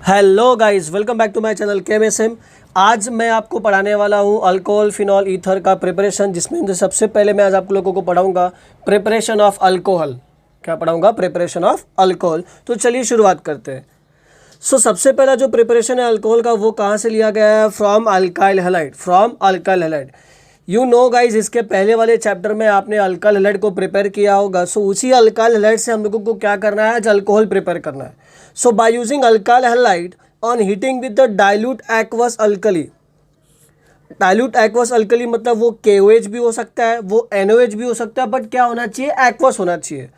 Hello guys, welcome back to my channel KMSM. आज मैं आपको पढ़ाने वाला हूँ अल्कोहल फिनॉल ईथर का प्रिपरेशन, जिसमें सबसे पहले मैं आज आप लोगों को पढ़ाऊँगा प्रिपरेशन ऑफ अल्कोहल। क्या पढ़ाऊँगा? Preparation of alcohol. तो चलिए शुरुआत करते हैं। सबसे पहला जो प्रिपरेशन है अल्कोहल का, वो कहाँ से लिया गया है? From alkyl halide. From alkyl halide. You know guys, इसके पहले वाले चैप्टर में आपने अल्काइल हैलाइड को प्रिपेयर किया होगा। उसी अल्काइल हैलाइड से हम लोगों को क्या करना है? आज अल्कोहल प्रिपेयर करना है। By using alkyl halide on heating with the dilute aqueous alkali. Dilute aqueous alkali मतलब वो KOH भी हो सकता है, वो NOH भी हो सकता है, बट क्या होना चाहिए? एक्वस होना चाहिए।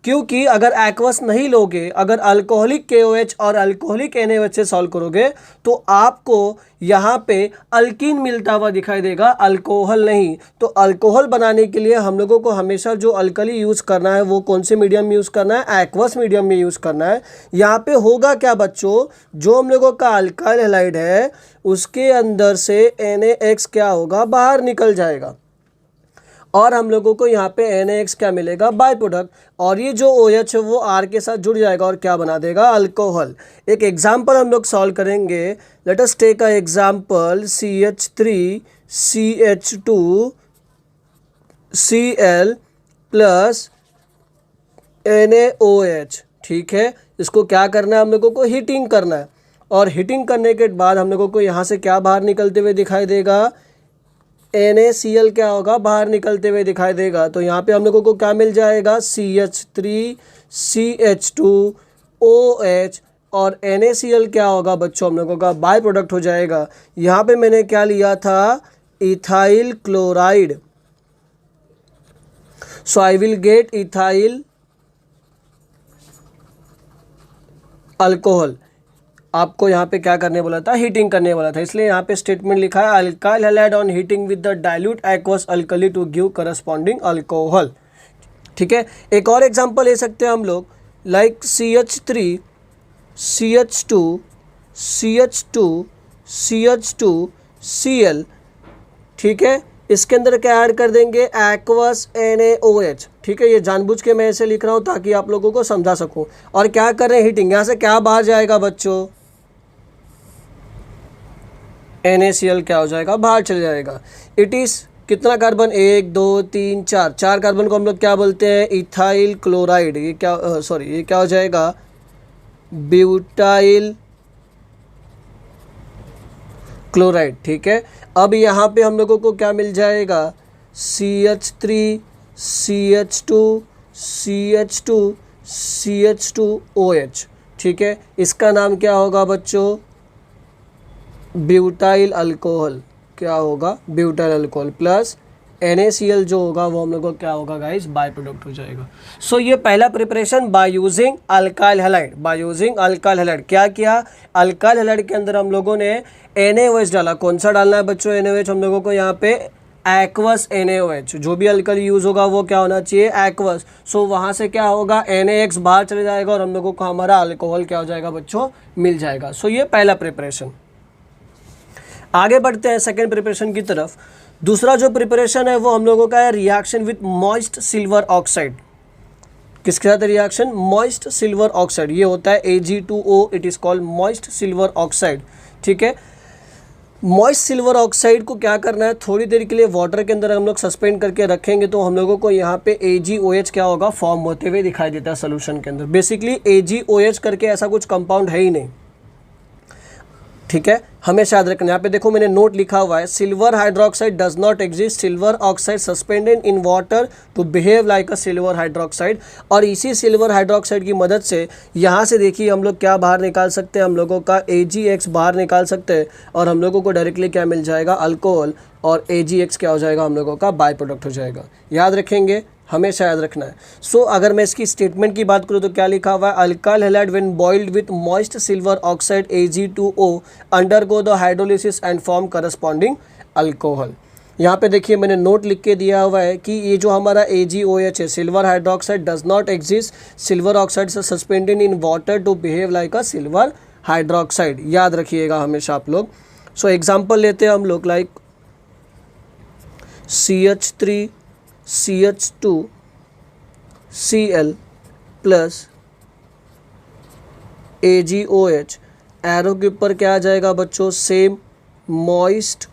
क्योंकि अगर एक्वस नहीं लोगे, अगर अल्कोहलिक KOH और अल्कोहलिक NaOH से सॉल्व करोगे तो आपको यहाँ पे अल्कीन मिलता हुआ दिखाई देगा, अल्कोहल नहीं। तो अल्कोहल बनाने के लिए हम लोगों को हमेशा जो अल्कली यूज़ करना है वो कौन से मीडियम में यूज़ करना है? एक्वस मीडियम में यूज़ करना है। यहाँ पे होगा क्या बच्चों, जो हम लोगों का अल्काइल हैलाइड है उसके अंदर से NaX क्या होगा? बाहर निकल जाएगा और हम लोगों को यहाँ पे NaX क्या मिलेगा? By product. और ये जो OH है वो R के साथ जुड़ जाएगा और क्या बना देगा? अल्कोहल। एक एग्जाम्पल हम लोग सॉल्व करेंगे। Let us take a example CH3CH2Cl plus NaOH। ठीक है, इसको क्या करना है? हम लोगों को हीटिंग करना है। और हीटिंग करने के बाद हम लोगों को यहाँ से क्या बाहर निकलते हुए दिखाई देगा? NaCl क्या होगा? बाहर निकलते हुए दिखाई देगा। तो यहाँ पे हम लोगों को क्या मिल जाएगा? CH3CH2OH और NaCl क्या होगा बच्चों? हम लोगों का बाय प्रोडक्ट हो जाएगा। यहाँ पे मैंने क्या लिया था? Ethyl chloride. So I will get ethyl alcohol. आपको यहाँ पे क्या करने बोला था? हीटिंग करने वाला था, इसलिए यहाँ पे स्टेटमेंट लिखा है alkyl halide on heating with the dilute aqueous alkali to give corresponding alcohol. ठीक है, एक और एग्जांपल ले सकते हैं हम लोग, लाइक CH3CH2CH2CH2Cl। ठीक है, इसके अंदर क्या ऐड कर देंगे? Aqueous NaOH। ठीक है, ये जानबूझ के मैं ऐसे लिख रहा हूँ ताकि आप लोगों को समझा सकूँ। और क्या कर रहे हैं? हीटिंग। यहाँ से क्या बाहर जाएगा बच्चों? NaCl क्या हो जाएगा? बाहर चले जाएगा। इट इज़ कितना कार्बन? 1 2 3 4। 4 कार्बन को हम लोग क्या बोलते हैं? Ethyl chloride. ये क्या ये क्या हो जाएगा? Butyl chloride. ठीक है, अब यहाँ पे हम लोगों को क्या मिल जाएगा? CH3CH2CH2CH2OH। ठीक है, इसका नाम क्या होगा बच्चों? Butyl alcohol. क्या होगा? ब्यूटाइल अल्कोहल प्लस NaCl जो होगा वो हम लोग को क्या होगा गाइस? बाय प्रोडक्ट हो जाएगा। ये पहला preparation by using alkyl halide. By using alkyl halide क्या किया? अल्काइल हैलाइड के अंदर हम लोगों ने NaOH डाला। कौन सा डालना है बच्चों? NaOH। हम लोगों को यहाँ पे एक्वस NaOH, जो भी अल्कली यूज़ होगा वो क्या होना चाहिए? एक्वस। वहाँ से क्या होगा? NaX बाहर चले जाएगा और हम लोगों को हमारा अल्कोहल क्या हो जाएगा बच्चों? मिल जाएगा। ये पहला प्रिपरेशन। आगे बढ़ते हैं सेकेंड प्रिपरेशन की तरफ। दूसरा जो प्रिपरेशन है वो हम लोगों का है reaction with moist silver oxide. किसके साथ रिएक्शन? Moist silver oxide. ये होता है Ag2O। It is called moist silver oxide. ठीक है, मॉइस्ट सिल्वर ऑक्साइड को क्या करना है? थोड़ी देर के लिए वाटर के अंदर हम लोग सस्पेंड करके रखेंगे तो हम लोगों को यहाँ पे AgOH क्या होगा? फॉर्म होते हुए दिखाई देता है सोल्यूशन के अंदर। बेसिकली AgOH करके ऐसा कुछ कंपाउंड है ही नहीं। ठीक है, हमेशा याद रखना। यहाँ पे देखो मैंने नोट लिखा हुआ है, silver hydroxide does not exist. Silver oxide suspended in water to behave like a silver hydroxide. और इसी सिल्वर हाइड्रोक्साइड की मदद से यहाँ से देखिए हम लोग क्या बाहर निकाल सकते हैं? हम लोगों का AgX बाहर निकाल सकते हैं और हम लोगों को डायरेक्टली क्या मिल जाएगा? अल्कोहल। और AgX क्या हो जाएगा? हम लोगों का बाय प्रोडक्ट हो जाएगा। याद रखेंगे, हमेशा याद रखना है। अगर मैं इसकी स्टेटमेंट की बात करूँ तो क्या लिखा हुआ है? Alkyl halide when boiled with moist silver oxide Ag2O undergo the hydrolysis and form corresponding alcohol. यहाँ पे देखिए मैंने नोट लिख के दिया हुआ है कि ये जो हमारा AgOH है, silver hydroxide does not exist. Silver oxide से suspended in water to behave like a silver hydroxide. याद रखिएगा हमेशा आप लोग। एग्जाम्पल लेते हैं हम लोग, like CH3CH2Cl plus AgOH arrow के ऊपर क्या आ जाएगा बच्चों, सेम मॉइस्ट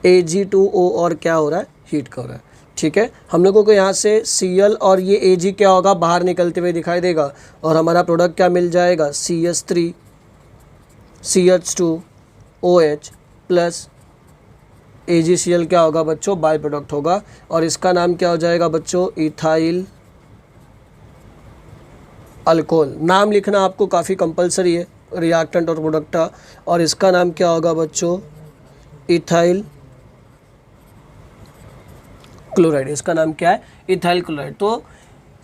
Ag2O और क्या हो रहा है, हीट का हो रहा है। ठीक है, हम लोगों को यहाँ से Cl और ये Ag क्या होगा, बाहर निकलते हुए दिखाई देगा और हमारा प्रोडक्ट क्या मिल जाएगा, CH3 CH2OH प्लस AgCl क्या होगा बच्चों, बाय प्रोडक्ट होगा और इसका नाम क्या हो जाएगा बच्चों, इथाइल अल्कोहल। नाम लिखना आपको काफ़ी कंपलसरी है रिएक्टेंट और प्रोडक्ट का, और इसका नाम क्या होगा बच्चों, इथाइल क्लोराइड। इसका नाम क्या है, इथाइल क्लोराइड। तो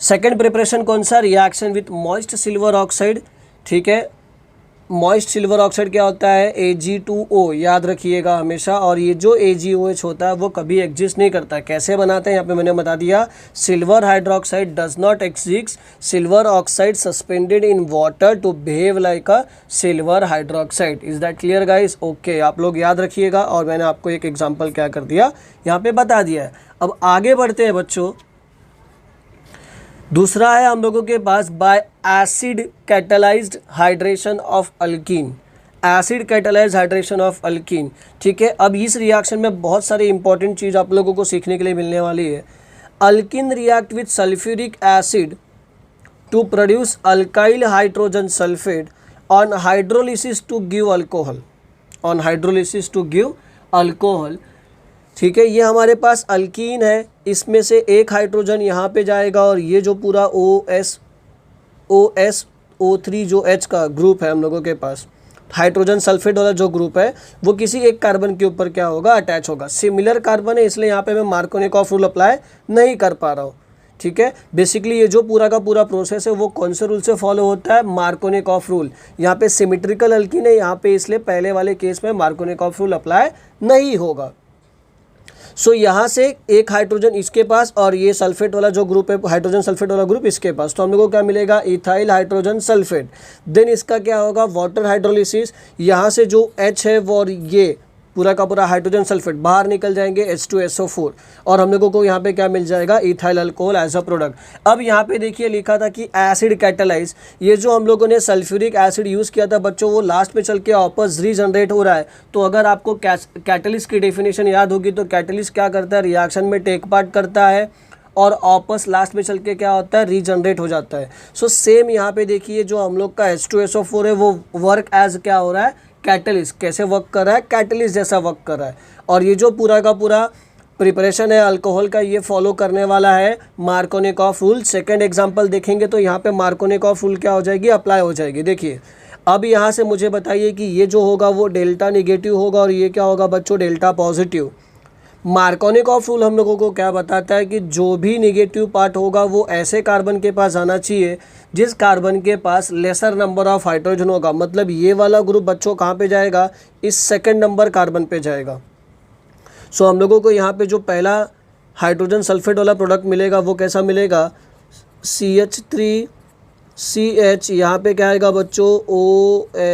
सेकंड प्रिपरेशन कौन सा, reaction with moist silver oxide. ठीक है, मॉइस्ट सिल्वर ऑक्साइड क्या होता है, Ag2O, याद रखिएगा हमेशा। और ये जो AgOH होता है वो कभी एग्जिस्ट नहीं करता है। कैसे बनाते हैं यहाँ पे मैंने बता दिया, silver hydroxide does not exist, silver oxide suspended in water to behave like a silver hydroxide. Is that clear guys? Okay, आप लोग याद रखिएगा। और मैंने आपको एक एग्जाम्पल क्या कर दिया, यहाँ पे बता दिया है। अब आगे बढ़ते हैं बच्चों। दूसरा है हम लोगों के पास by acid catalyzed hydration of alkene, acid catalyzed hydration of alkene. ठीक है, अब इस रिएक्शन में बहुत सारी इंपॉर्टेंट चीज़ आप लोगों को सीखने के लिए मिलने वाली है। Alkene react with sulphuric acid to produce alkyl hydrogen sulphate on hydrolysis to give alcohol, on hydrolysis to give alcohol. ठीक है, ये हमारे पास अल्कीन है, इसमें से एक हाइड्रोजन यहाँ पे जाएगा और ये जो पूरा OSO3 जो H का ग्रुप है हम लोगों के पास, हाइड्रोजन सल्फेट वाला जो ग्रुप है वो किसी एक कार्बन के ऊपर क्या होगा, अटैच होगा। सिमिलर कार्बन है इसलिए यहाँ पे मैं मार्कोनिकॉफ रूल अप्लाई नहीं कर पा रहा हूँ। ठीक है, बेसिकली ये जो पूरा का पूरा प्रोसेस है वो कौन से रूल से फॉलो होता है, मार्कोनिकॉफ रूल। यहाँ पे सिमेट्रिकल अल्कीन है यहाँ पे, इसलिए पहले वाले केस में मार्कोनिकॉफ रूल अप्लाई नहीं होगा। सो यहाँ से एक हाइड्रोजन इसके पास और ये सल्फेट वाला जो ग्रुप है, हाइड्रोजन सल्फेट वाला ग्रुप इसके पास, तो हम लोग को क्या मिलेगा, इथाइल हाइड्रोजन सल्फेट। देन इसका क्या होगा, वाटर हाइड्रोलिसिस, यहाँ से जो H है वो और ये पूरा का पूरा हाइड्रोजन सल्फेट बाहर निकल जाएंगे H2SO4 और हम लोगों को यहाँ पे क्या मिल जाएगा, ethyl alcohol as a product. अब यहाँ पे देखिए लिखा था कि एसिड कैटलाइज, ये जो हम लोगों ने सल्फ्यूरिक एसिड यूज़ किया था बच्चों वो लास्ट में चल के वापस रीजनरेट हो रहा है। तो अगर आपको कैटलिस्ट की डेफिनेशन याद होगी तो कैटलिस्ट क्या करता है, रिएक्शन में टेक पार्ट करता है और वापस लास्ट में चल के क्या होता है, रीजनरेट हो जाता है। सो सेम यहाँ पे देखिए जो हम लोग का H2SO4 है वो वर्क एज क्या हो रहा है, कैटलिस्ट। कैसे वर्क कर रहा है, कैटलिस्ट जैसा वर्क कर रहा है। और ये जो पूरा का पूरा प्रिपरेशन है अल्कोहल का ये फॉलो करने वाला है मार्कोनिकॉफ रूल। सेकंड एग्जांपल देखेंगे तो यहाँ पे मार्कोनिकॉफ रूल क्या हो जाएगी, अप्लाई हो जाएगी। देखिए अब यहाँ से मुझे बताइए कि ये जो होगा वो डेल्टा नेगेटिव होगा और ये क्या होगा बच्चों, डेल्टा पॉजिटिव। मार्कोनिकॉफ रूल हम लोगों को क्या बताता है कि जो भी नेगेटिव पार्ट होगा वो ऐसे कार्बन के पास आना चाहिए जिस कार्बन के पास लेसर नंबर ऑफ हाइड्रोजन होगा। मतलब ये वाला ग्रुप बच्चों कहाँ पे जाएगा, इस सेकंड नंबर कार्बन पे जाएगा। सो हम लोगों को यहाँ पे जो पहला हाइड्रोजन सल्फेट वाला प्रोडक्ट मिलेगा वो कैसा मिलेगा, CH3CH, यहाँ पे क्या आएगा बच्चों,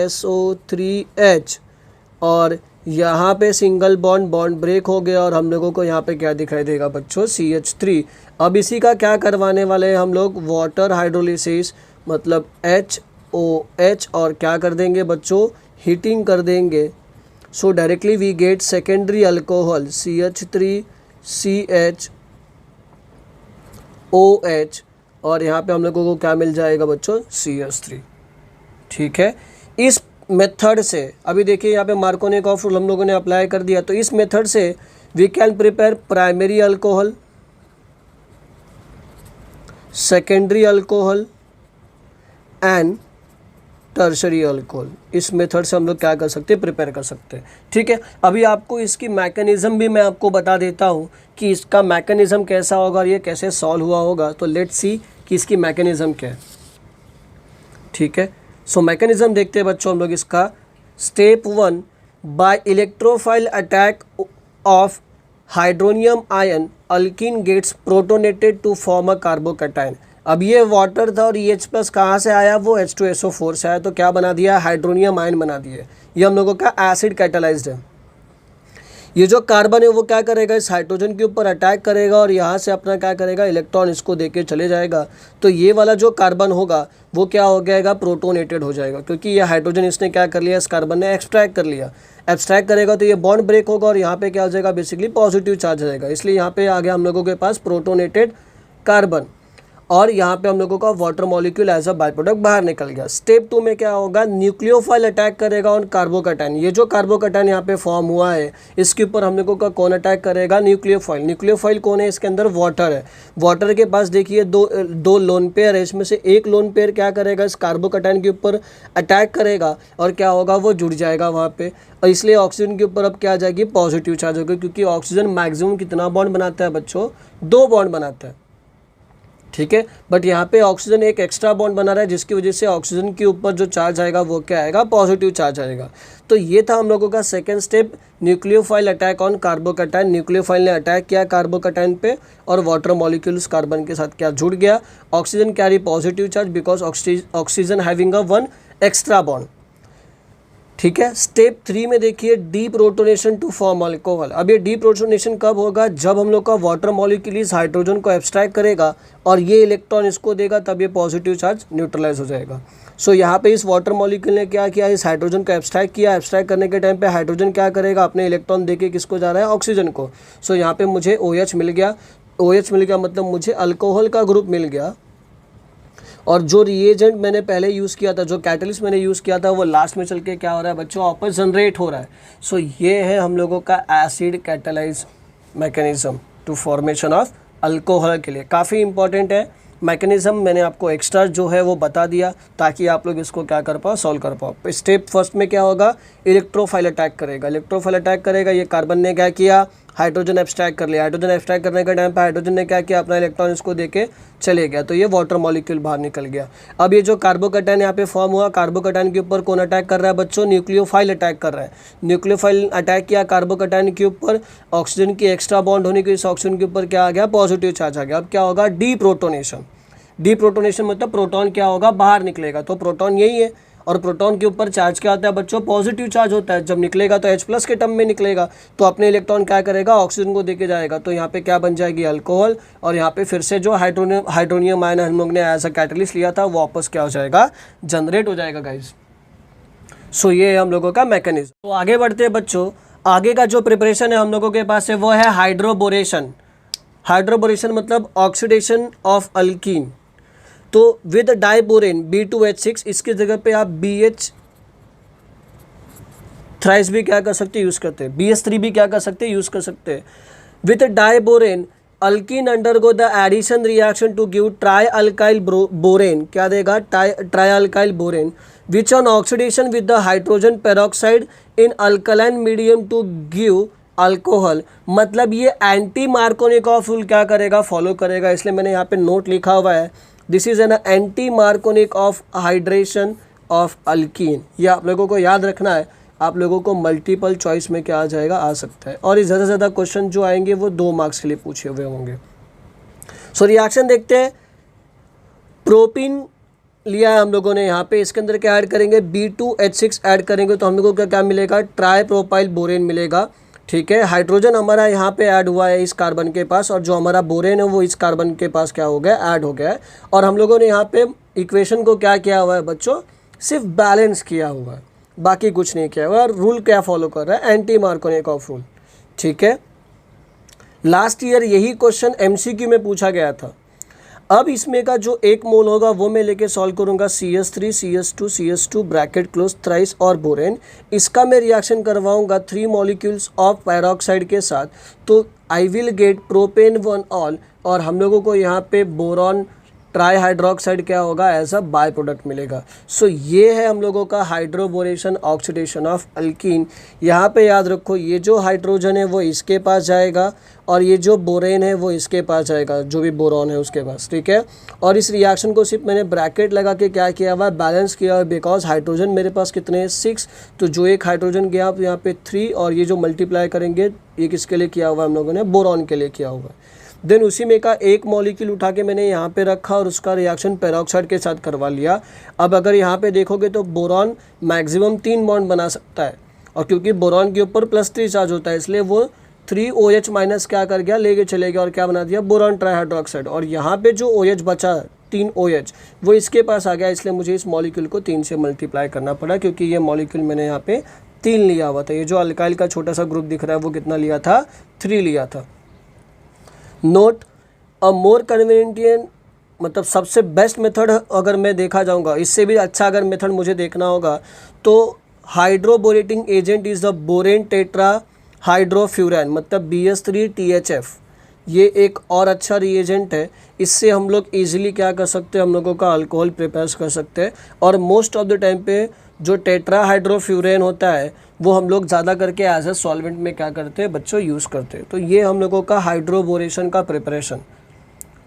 OSO3H और यहाँ पे सिंगल बॉन्ड ब्रेक हो गया और हम लोगों को यहाँ पे क्या दिखाई देगा बच्चों, CH3। अब इसी का क्या करवाने वाले हैं हम लोग, वाटर हाइड्रोलिसिस, मतलब HOH और क्या कर देंगे बच्चों, हीटिंग कर देंगे। So directly we get secondary alcohol CH3CHOH और यहाँ पे हम लोगों को क्या मिल जाएगा बच्चों, CH3। ठीक है, इस मेथड से अभी देखिए यहाँ पे मार्कोनिकॉफ रूल हम लोगों ने अप्लाई कर दिया। तो इस मेथड से we can prepare primary alcohol, secondary alcohol and tertiary alcohol. इस मेथड से हम लोग क्या कर सकते हैं, प्रिपेयर कर सकते हैं। ठीक है, अभी आपको इसकी मैकेनिज़्म भी मैं आपको बता देता हूँ कि इसका मैकेनिज़्म कैसा होगा और ये कैसे सॉल्व हुआ होगा। तो लेट्स सी कि इसकी मैकेनिज़्म क्या है। ठीक है, सो मैकेनिज्म देखते हैं बच्चों हम लोग इसका। Step 1, by electrophile attack of hydronium ion alkene gets protonated to form a carbocation. अब ये वाटर था और EH प्लस कहाँ से आया, वो H2SO4 से आया, तो क्या बना दिया, हाइड्रोनियम आयन बना दिए। ये हम लोगों का एसिड कैटलाइज्ड है। ये जो कार्बन है वो क्या करेगा, इस हाइड्रोजन के ऊपर अटैक करेगा और यहाँ से अपना क्या करेगा, इलेक्ट्रॉन इसको देके चले जाएगा। तो ये वाला जो कार्बन होगा वो क्या हो जाएगा, प्रोटोनेटेड हो जाएगा, क्योंकि ये हाइड्रोजन इसने क्या कर लिया, इस कार्बन ने एक्सट्रैक्ट कर लिया। एक्सट्रैक्ट करेगा तो ये बॉन्ड ब्रेक होगा और यहाँ पे क्या हो जाएगा, बेसिकली पॉजिटिव चार्ज आ जाएगा। इसलिए यहाँ पे आ गया हम लोगों के पास प्रोटोनेटेड कार्बन, और यहाँ पे हम लोगों का water molecule as a by product बाहर निकल गया। स्टेप 2 में क्या होगा, न्यूक्लियोफाइल अटैक करेगा ऑन कार्बोकैटायन। ये जो कार्बोकैटायन यहाँ पे फॉर्म हुआ है इसके ऊपर हम लोगों का कौन अटैक करेगा, न्यूक्लियोफाइल। न्यूक्लियोफाइल कौन है, इसके अंदर वाटर है। वाटर के पास देखिए दो लोन पेयर है, इसमें से एक लोन पेयर क्या करेगा, इस कार्बोकैटायन के ऊपर अटैक करेगा और क्या होगा, वो जुड़ जाएगा वहाँ पे। और इसलिए ऑक्सीजन के ऊपर अब क्या आ जाएगी, पॉजिटिव चार्ज होगा, क्योंकि ऑक्सीजन मैक्सिमम कितना बॉन्ड बनाता है बच्चों, 2 बॉन्ड बनाता है, ठीक है। बट यहाँ पे ऑक्सीजन एक एक्स्ट्रा बॉन्ड बना रहा है, जिसकी वजह से ऑक्सीजन के ऊपर जो चार्ज आएगा वो क्या आएगा, पॉजिटिव चार्ज आएगा। तो ये था हम लोगों का second step, nucleophile attack on carbocation. Nucleophile ने अटैक किया कार्बोकैटायन पे और वाटर मॉलिक्यूल्स कार्बन के साथ क्या जुड़ गया। Oxygen carry positive charge because oxygen having a 1 extra bond, ठीक है। स्टेप 3 में देखिए deprotonation to form alcohol. अब ये डी प्रोटोनेशन कब होगा, जब हम लोग का वाटर मॉलिक्यूल इस हाइड्रोजन को एब्स्ट्रैक्ट करेगा और ये इलेक्ट्रॉन इसको देगा, तब ये पॉजिटिव चार्ज न्यूट्रलाइज हो जाएगा। सो यहाँ पे इस वाटर मॉलिक्यूल ने क्या किया, इस हाइड्रोजन को एब्स्ट्रैक्ट किया। एब्स्ट्रैक्ट करने के टाइम पे हाइड्रोजन क्या करेगा, अपने इलेक्ट्रॉन देके किसको जा रहा है, ऑक्सीजन को। सो यहाँ पे मुझे OH मिल गया। OH मिल गया मतलब मुझे अल्कोहल का ग्रुप मिल गया, और जो रिएजेंट मैंने पहले यूज़ किया था, जो कैटलिस्ट मैंने यूज़ किया था, वो लास्ट में चल के क्या हो रहा है बच्चों, वापस जनरेट हो रहा है। सो ये है हम लोगों का acid catalyse mechanism to formation of alcohol के लिए। काफ़ी इंपॉर्टेंट है मैकेनिज्म, मैंने आपको एक्स्ट्रा जो है वो बता दिया ताकि आप लोग इसको क्या कर पाओ, सॉल्व कर पाओ। स्टेप फर्स्ट में क्या होगा, इलेक्ट्रोफाइल अटैक करेगा। इलेक्ट्रोफाइल अटैक करेगा, ये कार्बन ने क्या किया, हाइड्रोजन एब्स्ट्रैक्ट कर लिया। हाइड्रोजन एब्स्ट्रैक्ट करने के टाइम पे हाइड्रोजन ने क्या किया, अपना इलेक्ट्रॉन इसको देके चले गया, तो ये वाटर मॉलिक्यूल बाहर निकल गया। अब ये जो कार्बोकैटायन यहाँ पे फॉर्म हुआ, कार्बोकैटायन के ऊपर कौन अटैक कर रहा है बच्चों, न्यूक्लियोफाइल अटैक कर रहा है। न्यूक्लियोफाइल अटैक किया कार्बोकैटायन के ऊपर, ऑक्सीजन की एक्स्ट्रा बॉन्ड होने की इस ऑक्सीजन के ऊपर क्या आ गया, पॉजिटिव चार्ज आ गया। अब क्या होगा, डी प्रोटोनेशन। डी प्रोटोनेशन मतलब प्रोटॉन क्या होगा, बाहर निकलेगा। तो प्रोटॉन यही है, और प्रोटॉन के ऊपर चार्ज क्या होता है बच्चों, पॉजिटिव चार्ज होता है। जब निकलेगा तो H+ के टर्म में निकलेगा, तो अपने इलेक्ट्रॉन क्या करेगा, ऑक्सीजन को देके जाएगा। तो यहाँ पे क्या बन जाएगी, अल्कोहल। और यहाँ पे फिर से जो हाइड्रोनियम आयन हम लोग ने एज अ कैटलिस्ट लिया था, वो वापस क्या हो जाएगा, जनरेट हो जाएगा गाइज। सो ये है हम लोगों का मैकेनिज्म। तो आगे बढ़ते हैं बच्चों। आगे का जो प्रिपरेशन है हम लोगों के पास है वो है हाइड्रोबोरेशन। हाइड्रोबोरेशन मतलब ऑक्सीडेशन ऑफ अल्कीन। तो विद डाइबोरेन B2H6, इसकी जगह पे आप BH थ्राइस भी क्या कर सकते हैं, यूज़ करते हैं। BH3 भी क्या कर सकते हैं, यूज़ कर सकते हैं। With diborane alkene undergo the addition reaction to give tri alkyl borane. क्या देगा, tri alkyl borane which on oxidation with the hydrogen peroxide in alkaline medium to give alcohol. मतलब ये एंटी मार्कोनिकॉफ रूल क्या करेगा, follow करेगा। इसलिए मैंने यहाँ पे नोट लिखा हुआ है, this is an anti Markovnikov of hydration of alkyne. ये आप लोगों को याद रखना है। आप लोगों को मल्टीपल चॉइस में क्या आ जाएगा, आ सकता है। और ज़्यादा से ज़्यादा क्वेश्चन जो आएंगे वो 2 मार्क्स के लिए पूछे हुए होंगे। सो रिएक्शन देखते हैं। प्रोपीन लिया है हम लोगों ने यहाँ पे, इसके अंदर क्या ऐड करेंगे, B2H6 ऐड करेंगे तो हम लोगों को क्या मिलेगा, ट्राई प्रोपाइल बोरेन मिलेगा, ठीक है। हाइड्रोजन हमारा यहाँ पे ऐड हुआ है इस कार्बन के पास, और जो हमारा बोरेन है वो इस कार्बन के पास क्या हो गया, ऐड हो गया है। और हम लोगों ने यहाँ पे इक्वेशन को क्या किया हुआ है बच्चों, सिर्फ बैलेंस किया हुआ है, बाकी कुछ नहीं किया हुआ। और रूल क्या फॉलो कर रहा है, एंटी मार्कोनिकॉफ रूल, ठीक है। लास्ट ईयर यही क्वेश्चन MCQ में पूछा गया था। अब इसमें का जो 1 मोल होगा वो मैं लेके सॉल्व करूँगा, CS3 CS2 CS2 bracket close thrice और बोरेन। इसका मैं रिएक्शन करवाऊँगा 3 मॉलिक्यूल्स ऑफ पैरोक्साइड के साथ, तो I will get propane 1 all. और हम लोगों को यहाँ पे बोरॉन ट्राई हाइड्रोक्साइड क्या होगा, एज अ बाय प्रोडक्ट मिलेगा। सो ये है हम लोगों का हाइड्रोबोरेशन ऑक्सीडेशन ऑफ अल्कीन। यहाँ पे याद रखो, ये जो हाइड्रोजन है वो इसके पास जाएगा, और ये जो बोरेन है वो इसके पास जाएगा, जो भी बोरॉन है उसके पास, ठीक है। और इस रिएक्शन को सिर्फ मैंने ब्रैकेट लगा के क्या किया हुआ, बैलेंस किया हुआ, बिकॉज हाइड्रोजन मेरे पास कितने हैं, 6। तो जो एक हाइड्रोजन गया आप यहाँ पे 3, और ये जो मल्टीप्लाई करेंगे ये किसके लिए किया हुआ हम लोगों ने, बोरॉन के लिए किया हुआ है। देन उसी में का 1 मॉलिक्यूल उठा के मैंने यहाँ पे रखा और उसका रिएक्शन पेरोक्साइड के साथ करवा लिया। अब अगर यहाँ पे देखोगे तो बोरॉन मैक्सिमम 3 बॉन्ड बना सकता है, और क्योंकि बोरॉन के ऊपर +3 चार्ज होता है इसलिए वो 3OH माइनस क्या कर गया, लेके चले गया और क्या बना दिया, बोरॉन ट्राइहाइड्रोक्साइड। और यहाँ पे जो OH बचा 3OH वो इसके पास आ गया, इसलिए मुझे इस मॉलिक्यूल को 3 से मल्टीप्लाई करना पड़ा, क्योंकि ये मॉलिक्यूल मैंने यहाँ पे 3 लिया हुआ था। ये जो अल्काइल का छोटा सा ग्रुप दिख रहा है वो कितना लिया था, 3 लिया था। नोट अ मोर कन्वीनियंट, मतलब सबसे बेस्ट मेथड अगर मैं देखा जाऊँगा, इससे भी अच्छा अगर मेथड मुझे देखना होगा तो hydroborating agent is the borane tetrahydrofuran, मतलब BS3THF। ये एक और अच्छा रिएजेंट है, इससे हम लोग इजीली क्या कर सकते हैं, हम लोगों का अल्कोहल प्रिपेयर कर सकते हैं। और मोस्ट ऑफ द टाइम पे जो टेट्रा हाइड्रोफ्यूरेन होता है वो हम लोग ज़्यादा करके एज ए सॉल्वेंट में क्या करते हैं बच्चों, यूज़ करते हैं। तो ये हम लोगों का हाइड्रोबोरेशन का प्रिपरेशन,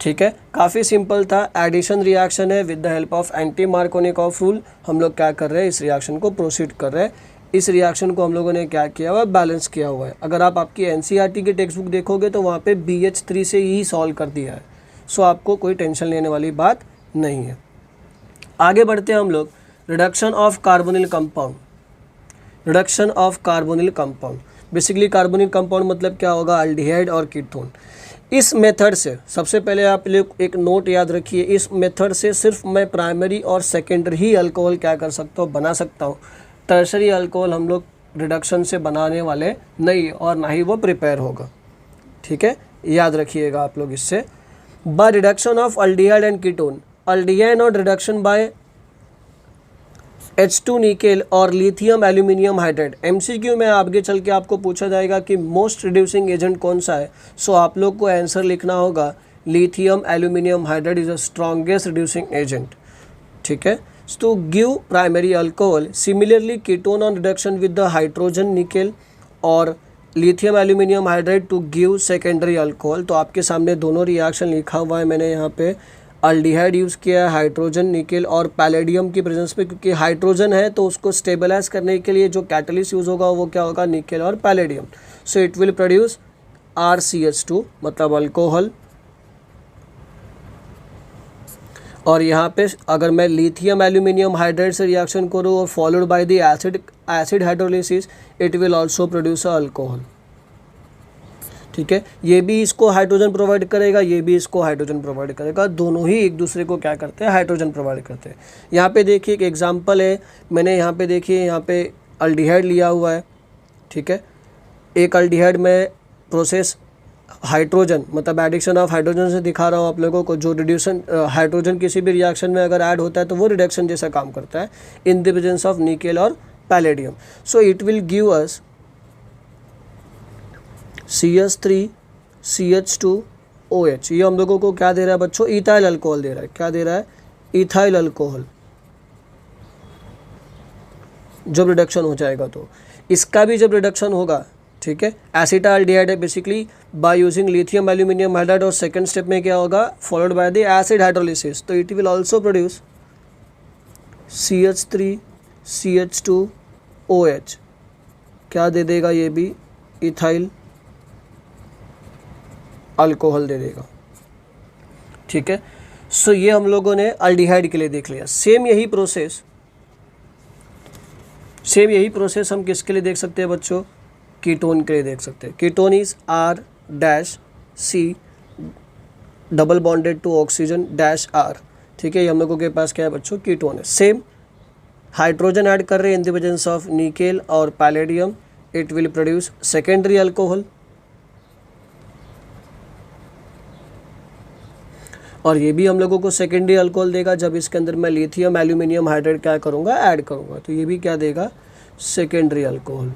ठीक है, काफ़ी सिंपल था। एडिशन रिएक्शन है, with the help of anti Markovnikov rule हम लोग क्या कर रहे हैं, इस रिएक्शन को प्रोसीड कर रहे हैं। इस रिएक्शन को हम लोगों ने क्या किया हुआ है, बैलेंस किया हुआ है। अगर आप आपकी NCERT की टेक्स्ट बुक देखोगे तो वहाँ पे BH3 से ही सॉल्व कर दिया है, सो आपको कोई टेंशन लेने वाली बात नहीं है। आगे बढ़ते हैं हम लोग, reduction of carbonyl compound. Reduction of carbonyl compound, basically carbonyl compound मतलब क्या होगा, अल्डिहाइड और कीटोन। इस मेथड से सबसे पहले आप लोग एक नोट याद रखिए, इस मेथड से सिर्फ मैं प्राइमरी और सेकेंडरी ही अल्कोहल क्या कर सकता हूँ, बना सकता हूँ। टर्शरी अल्कोहल हम लोग रिडक्शन से बनाने वाले नहीं, और ना ही वो प्रिपेयर होगा, ठीक है, याद रखिएगा आप लोग इससे। By reduction of aldehyde and ketone, aldehyde और रिडक्शन बाय H2 निकेल और लिथियम एल्यूमिनियम हाइड्राइड। MCQ में आगे चल के आपको पूछा जाएगा कि मोस्ट रिड्यूसिंग एजेंट कौन सा है, सो आप लोग को आंसर लिखना होगा lithium aluminium hydride is the strongest reducing agent, ठीक है। तो give primary alcohol, similarly ketone on reduction with the hydrogen nickel और lithium aluminium hydride to give secondary alcohol. तो आपके सामने दोनों रिएक्शन लिखा हुआ है मैंने यहाँ पे। अल्डिहाइड यूज़ किया है हाइड्रोजन निकेल और पैलेडियम की प्रेजेंस पे, क्योंकि हाइड्रोजन है तो उसको स्टेबलाइज करने के लिए जो कैटलिस्ट यूज़ होगा वो क्या होगा, निकेल और palladium. So it will produce RCH2 मतलब अल्कोहल। और यहाँ पे अगर मैं लिथियम एल्यूमिनियम हाइड्राइड से रिएक्शन करूँ और followed by the acid hydrolysis, it will also produce a alcohol, ठीक है। ये भी इसको हाइड्रोजन प्रोवाइड करेगा, ये भी इसको हाइड्रोजन प्रोवाइड करेगा, दोनों ही एक दूसरे को क्या करते हैं, हाइड्रोजन प्रोवाइड करते हैं। यहाँ पे देखिए एक एग्जांपल है, मैंने यहाँ पे देखिए यहाँ पे अल्डिहाइड लिया हुआ है, ठीक है। एक अल्डिहाइड में प्रोसेस हाइड्रोजन मतलब एडिक्शन ऑफ हाइड्रोजन से दिखा रहा हूँ आप लोगों को। जो रिड्यूसन हाइड्रोजन किसी भी रिएक्शन में अगर ऐड होता है तो वो रिडक्शन जैसा काम करता है in the presence of nickel और palladium. So it will give us CH3 CH2OH। ये हम लोगों को क्या दे रहा है बच्चों, इथाइल अल्कोहल दे रहा है। क्या दे रहा है, इथाइल अल्कोहल। जब रिडक्शन हो जाएगा तो इसका भी जब रिडक्शन होगा, ठीक है, एसिटाल्डिहाइड है basically by using lithium aluminium hydride, और सेकंड स्टेप में क्या होगा, followed by the acid hydrolysis, तो it will also produce CH3 CH2OH। क्या दे देगा, ये भी इथाइल अल्कोहल दे देगा, ठीक है। सो ये हम लोगों ने अल्डिहाइड के लिए देख लिया। सेम यही प्रोसेस हम किसके लिए देख सकते हैं बच्चों, कीटोन के लिए देख सकते हैं। Ketone is R-C double bonded to oxygen -R, ठीक है। ये हम लोगों के पास क्या है बच्चों, कीटोन है। सेम हाइड्रोजन ऐड कर रहे हैं in the presence of nickel और palladium, it will produce secondary alcohol. और ये भी हम लोगों को सेकेंडरी अल्कोहल देगा जब इसके अंदर मैं लिथियम एल्यूमिनियम हाइड्राइड क्या करूँगा, ऐड करूँगा, तो ये भी क्या देगा, सेकेंडरी अल्कोहल।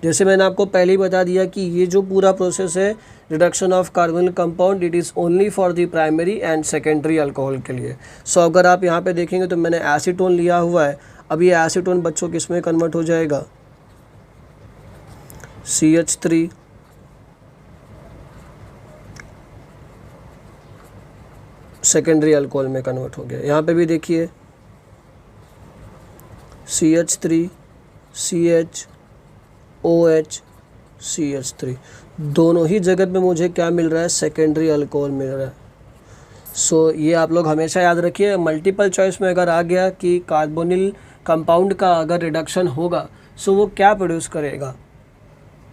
जैसे मैंने आपको पहले ही बता दिया कि ये जो पूरा प्रोसेस है reduction of carbonyl compound, it is only for the primary and secondary alcohol के लिए। सो अगर आप यहाँ पे देखेंगे तो मैंने एसीटोन लिया हुआ है। अब ये एसीटोन बच्चों किस में कन्वर्ट हो जाएगा, CH3 सेकेंडरी अल्कोहल में कन्वर्ट हो गया। यहाँ पे भी देखिए CH3 CHOH CH3, दोनों ही जगह पे मुझे क्या मिल रहा है, सेकेंडरी अल्कोहल मिल रहा है। सो ये आप लोग हमेशा याद रखिए। मल्टीपल चॉइस में अगर आ गया कि कार्बोनिल कंपाउंड का अगर रिडक्शन होगा सो वो क्या प्रोड्यूस करेगा,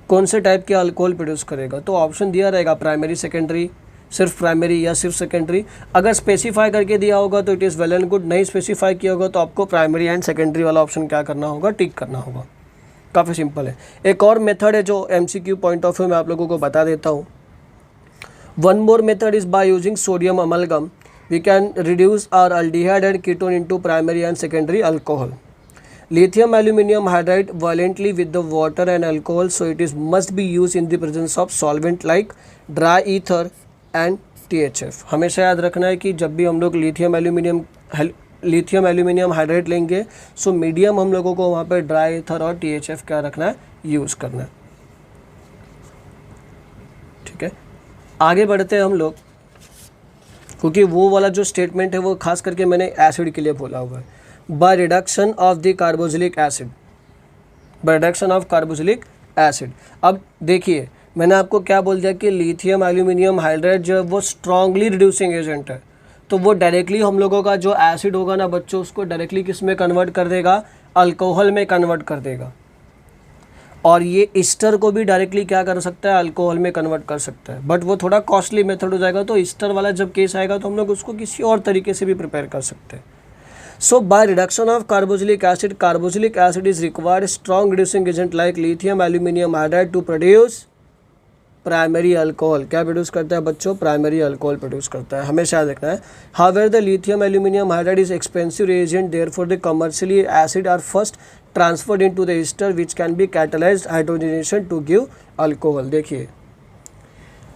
कौन से टाइप के अल्कोहल प्रोड्यूस करेगा। तो ऑप्शन दिया रहेगा प्राइमरी, सेकेंडरी, सिर्फ प्राइमरी या सिर्फ सेकेंडरी। अगर स्पेसिफाई करके दिया होगा तो it is well and good, नहीं स्पेसिफाई किया होगा तो आपको प्राइमरी एंड सेकेंडरी वाला ऑप्शन क्या करना होगा, टिक करना होगा। काफ़ी सिंपल है। एक और मेथड है जो MCQ पॉइंट ऑफ व्यू में आप लोगों को बता देता हूँ। One more method is by using sodium amalgam we can reduce our aldehyde and ketone into primary and secondary alcohol. Lithium aluminum hydride violently with the water and alcohol, so it is must be used in the presence of solvent like dry ether and THF। हमेशा याद रखना है कि जब भी हम लोग lithium aluminium hydride लेंगे, सो मीडियम हम लोगों को वहाँ पे ड्राई ईथर और THF क्या रखना है, यूज़ करना है। ठीक है, आगे बढ़ते हैं हम लोग, क्योंकि वो वाला जो स्टेटमेंट है वो खास करके मैंने एसिड के लिए बोला हुआ है। By reduction of the carboxylic acid, by reduction of carboxylic acid. अब देखिए मैंने आपको क्या बोल दिया कि लिथियम एल्यूमिनियम हाइड्राइड जो है वो स्ट्रांगली रिड्यूसिंग एजेंट है, तो वो डायरेक्टली हम लोगों का जो एसिड होगा ना बच्चों, उसको डायरेक्टली किस में कन्वर्ट कर देगा, अल्कोहल में कन्वर्ट कर देगा। और ये ईस्टर को भी डायरेक्टली क्या कर सकता है, अल्कोहल में कन्वर्ट कर सकता है, बट वो थोड़ा कॉस्टली मेथड हो जाएगा। तो ईस्टर वाला जब केस आएगा तो हम लोग उसको किसी और तरीके से भी प्रिपेयर कर सकते हैं। So by reduction of carboxylic acid is required strong reducing agent like lithium aluminum hydride to produce primary alcohol। क्या प्रोड्यूस करता है बच्चों, प्राइमरी अल्कोहल प्रोड्यूस करता है, हमेशा याद रखना है। However the lithium aluminum hydride is expensive reagent, therefore the commercially acid are first transferred into the ester which can be catalyzed hydrogenation to give alcohol। देखिए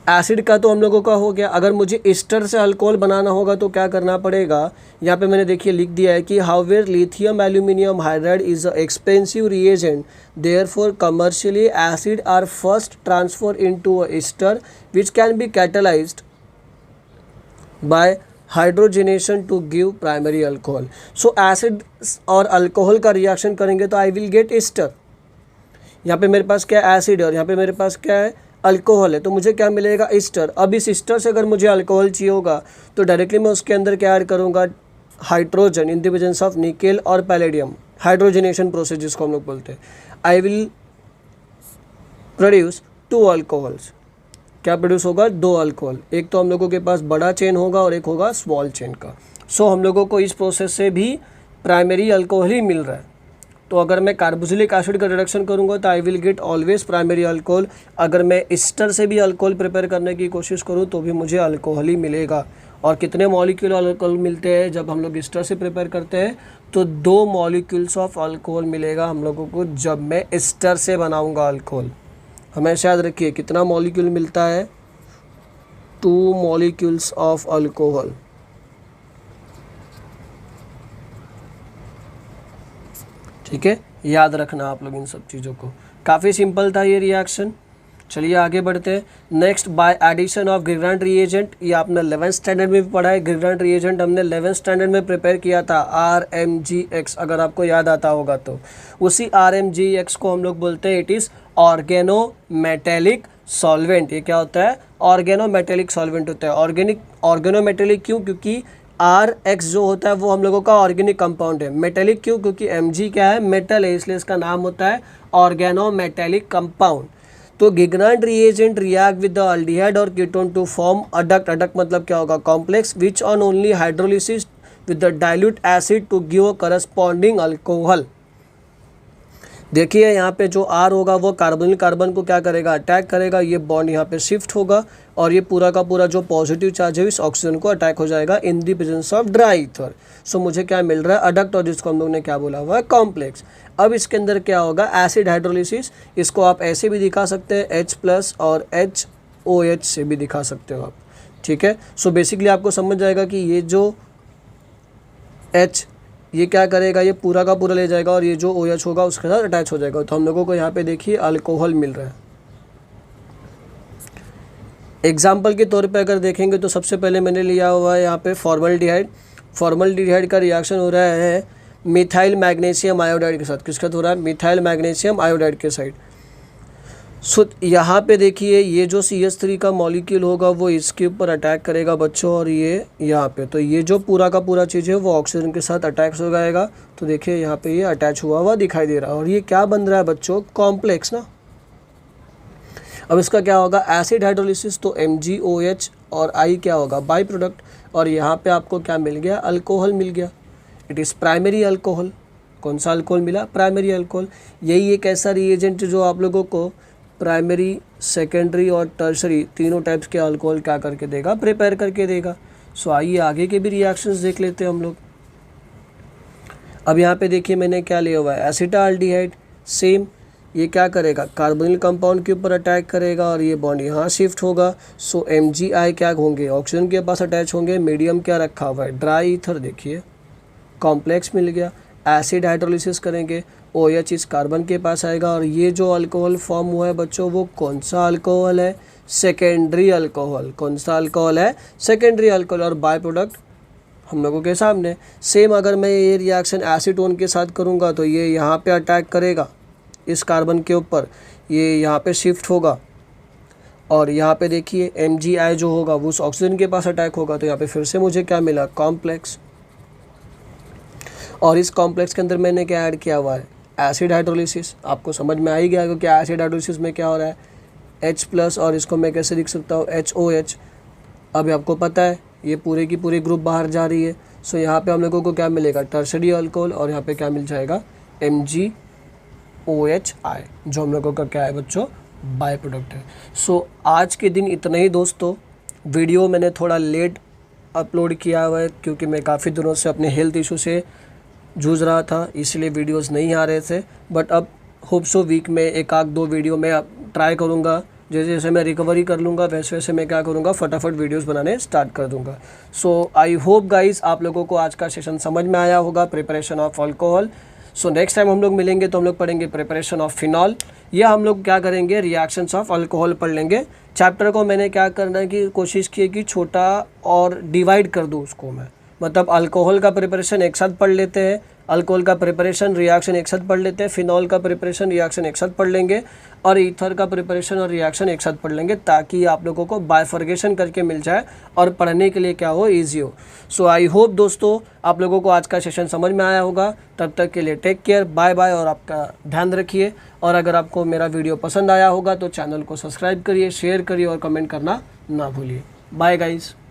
एसिड का तो हम लोगों का हो गया, अगर मुझे ईस्टर से अल्कोहल बनाना होगा तो क्या करना पड़ेगा। यहाँ पे मैंने देखिए लिख दिया है कि however lithium aluminium hydride is a expensive reagent, therefore commercially acid are first transfer into a ester which can be catalysed by hydrogenation to give primary alcohol. So acid और अल्कोहल का रिएक्शन करेंगे तो I will get Easter. यहाँ पे मेरे पास क्या acid है और यहाँ पे मेरे पास क्या है, अल्कोहल है, तो मुझे क्या मिलेगा, ईस्टर। अब इस ईस्टर से अगर मुझे अल्कोहल चाहिए होगा तो डायरेक्टली मैं उसके अंदर क्या ऐड करूँगा, hydrogen in the presence of nickel और पैलेडियम, हाइड्रोजनेशन प्रोसेस जिसको हम लोग बोलते हैं। I will produce 2 alcohols. क्या प्रोड्यूस होगा, 2 अल्कोहल। एक तो हम लोगों के पास बड़ा चेन होगा और एक होगा स्मॉल चेन का। सो हम लोगों को इस प्रोसेस से भी प्राइमरी अल्कोहल ही मिल रहा है। तो अगर मैं कार्बोक्सिलिक एसिड का रिडक्शन करूंगा तो I will get always primary alcohol. अगर मैं ईस्टर से भी अल्कोहल प्रिपेयर करने की कोशिश करूं तो भी मुझे अल्कोहल ही मिलेगा। और कितने मॉलिक्यूल अल्कोहल मिलते हैं जब हम लोग ईस्टर से प्रिपेयर करते हैं, तो 2 मॉलिक्यूल्स ऑफ अल्कोहल मिलेगा हम लोगों को जब मैं ईस्टर से बनाऊँगा अल्कोहल। हमेशा याद रखिए कितना मॉलिक्यूल मिलता है, 2 मॉलिक्यूल्स ऑफ अल्कोहल। ठीक है, याद रखना आप लोग इन सब चीज़ों को। काफ़ी सिंपल था ये रिएक्शन। चलिए आगे बढ़ते हैं। Next, by addition of Grignard reagent. ये आपने 11th स्टैंडर्ड में भी पढ़ा है। ग्रिग्रांड रिएजेंट हमने 11th स्टैंडर्ड में प्रिपेयर किया था, RMGX, अगर आपको याद आता होगा तो। उसी RMGX को हम लोग बोलते हैं इट इज़ ऑर्गेनोमेटेलिक सॉल्वेंट। ये क्या होता है, ऑर्गेनोमेटेलिक सॉल्वेंट होता है। ऑर्गेनोमेटेलिक क्यों, क्योंकि RX जो होता है वो हम लोगों का ऑर्गेनिक कंपाउंड है। मेटेलिक क्यों, क्योंकि Mg क्या है, मेटल है, इसलिए इसका नाम होता है ऑर्गेनोमेटेलिक कंपाउंड। तो Grignard reagent react with the aldehyde और ketone to form adduct. Adduct मतलब क्या होगा, complex which on only hydrolysis with the dilute acid to give corresponding alcohol. देखिए यहाँ पे जो R होगा वो कार्बन को क्या करेगा, अटैक करेगा। ये बॉन्ड यहाँ पे शिफ्ट होगा और ये पूरा का पूरा जो पॉजिटिव चार्ज है इस ऑक्सीजन को अटैक हो जाएगा in the presence of dry ether. So मुझे क्या मिल रहा है, अडक्ट, और जिसको हम लोग ने क्या बोला हुआ है, कॉम्प्लेक्स। अब इसके अंदर क्या होगा, एसिड हाइड्रोलिसिस। इसको आप ऐसे भी दिखा सकते हैं, H+ और HOH से भी दिखा सकते हो आप। ठीक है, सो बेसिकली आपको समझ जाएगा कि ये जो H ये क्या करेगा, ये पूरा का पूरा ले जाएगा और ये जो OH होगा उसके साथ अटैच हो जाएगा। तो हम लोगों को यहाँ पे देखिए अल्कोहल मिल रहा है। एग्जाम्पल के तौर पे अगर देखेंगे तो सबसे पहले मैंने लिया हुआ है यहाँ पे फॉर्मल्डिहाइड। फॉर्मल्डिहाइड का रिएक्शन हो रहा है मिथाइल मैग्नीशियम आयोडाइड के साथ। किसका हो रहा है, मिथाइल मैग्नीशियम आयोडाइड के साइड। सो यहाँ पे देखिए ये जो CH3 का मॉलिक्यूल होगा वो इसके ऊपर अटैक करेगा बच्चों, और ये यहाँ पे, तो ये जो पूरा का पूरा चीज़ है वो ऑक्सीजन के साथ अटैच हो जाएगा। तो देखिए यहाँ पे ये अटैच हुआ हुआ दिखाई दे रहा है, और ये क्या बन रहा है बच्चों, कॉम्प्लेक्स ना। अब इसका क्या होगा, एसिड हाइड्रोलिसिस, तो MgOH और I क्या होगा, बाई प्रोडक्ट, और यहाँ पे आपको क्या मिल गया, अल्कोहल मिल गया। It is primary alcohol. कौन सा अल्कोहल मिला, प्राइमरी अल्कोहल। यही एक ऐसा रिएजेंट जो आप लोगों को प्राइमरी, सेकेंडरी और टर्सरी तीनों टाइप्स के अल्कोहल क्या करके देगा, प्रिपेयर करके देगा। सो आइए आगे के भी रिएक्शंस देख लेते हैं हम लोग। अब यहाँ पे देखिए मैंने क्या लिया हुआ है, एसिटाल्डिहाइड। सेम ये क्या करेगा, कार्बोनिल कंपाउंड के ऊपर अटैक करेगा और ये बॉन्ड यहाँ शिफ्ट होगा। सो MgI क्या होंगे, ऑक्सीजन के पास अटैच होंगे। मीडियम क्या रखा हुआ है, ड्राई ईथर, देखिए कॉम्प्लेक्स मिल गया। एसिड हाइड्रोलिसिस करेंगे, OH इस कार्बन के पास आएगा, और ये जो अल्कोहल फॉर्म हुआ है बच्चों वो कौन सा अल्कोहल है, सेकेंडरी अल्कोहल। कौन सा अल्कोहल है, सेकेंडरी अल्कोहल, और बाय प्रोडक्ट हम लोगों के सामने। सेम अगर मैं ये रिएक्शन एसीटोन के साथ करूँगा तो ये यहाँ पे अटैक करेगा इस कार्बन के ऊपर, ये यहाँ पे शिफ्ट होगा, और यहाँ पे देखिए MgI जो होगा वो उस ऑक्सीजन के पास अटैक होगा। तो यहाँ पे फिर से मुझे क्या मिला, कॉम्प्लेक्स, और इस कॉम्प्लेक्स के अंदर मैंने क्या ऐड किया हुआ है, एसिड हाइड्रोलिसिस। आपको समझ में आ ही गया क्योंकि एसिड हाइड्रोलिसिस में क्या हो रहा है, H+, और इसको मैं कैसे लिख सकता हूँ, HOH। अभी आपको पता है ये पूरे की पूरी ग्रुप बाहर जा रही है। सो यहाँ पे हम लोगों को क्या मिलेगा, टर्सरी अल्कोहल, और यहाँ पे क्या मिल जाएगा, MgOHI, जो हम लोगों का क्या है बच्चों, बाय प्रोडक्ट है। सो आज के दिन इतना ही दोस्तों। वीडियो मैंने थोड़ा लेट अपलोड किया हुआ है क्योंकि मैं काफ़ी दिनों से अपने हेल्थ इशू से जूझ रहा था, इसलिए वीडियोस नहीं आ रहे थे। बट अब होप सो वीक में एक आध दो वीडियो मैं ट्राई करूँगा। जैसे जैसे मैं रिकवरी कर लूँगा वैसे वैसे मैं क्या करूँगा, फटाफट वीडियोस बनाने स्टार्ट कर दूँगा। सो आई होप गाइस आप लोगों को आज का सेशन समझ में आया होगा, preparation of alcohol. So next time हम लोग मिलेंगे तो हम लोग पढ़ेंगे प्रिपरेशन ऑफ फिनॉल, या हम लोग क्या करेंगे, रिएक्शंस ऑफ अल्कोहल पढ़ लेंगे। चैप्टर को मैंने क्या करना है कि कोशिश की है कि छोटा और डिवाइड कर दूँ उसको मैं, मतलब अल्कोहल का प्रिपरेशन एक साथ पढ़ लेते हैं, अल्कोहल का प्रिपरेशन रिएक्शन एक साथ पढ़ लेते हैं, फिनॉल का प्रिपरेशन रिएक्शन एक साथ पढ़ लेंगे, और ईथर का प्रिपरेशन और रिएक्शन एक साथ पढ़ लेंगे, ताकि आप लोगों को बाइफर्गेशन करके मिल जाए और पढ़ने के लिए क्या हो, ईजी हो। सो आई होप दोस्तों आप लोगों को आज का सेशन समझ में आया होगा। तब तक के लिए टेक केयर, बाय बाय, और आपका ध्यान रखिए। और अगर आपको मेरा वीडियो पसंद आया होगा तो चैनल को सब्सक्राइब करिए, शेयर करिए और कमेंट करना ना भूलिए। Bye guys.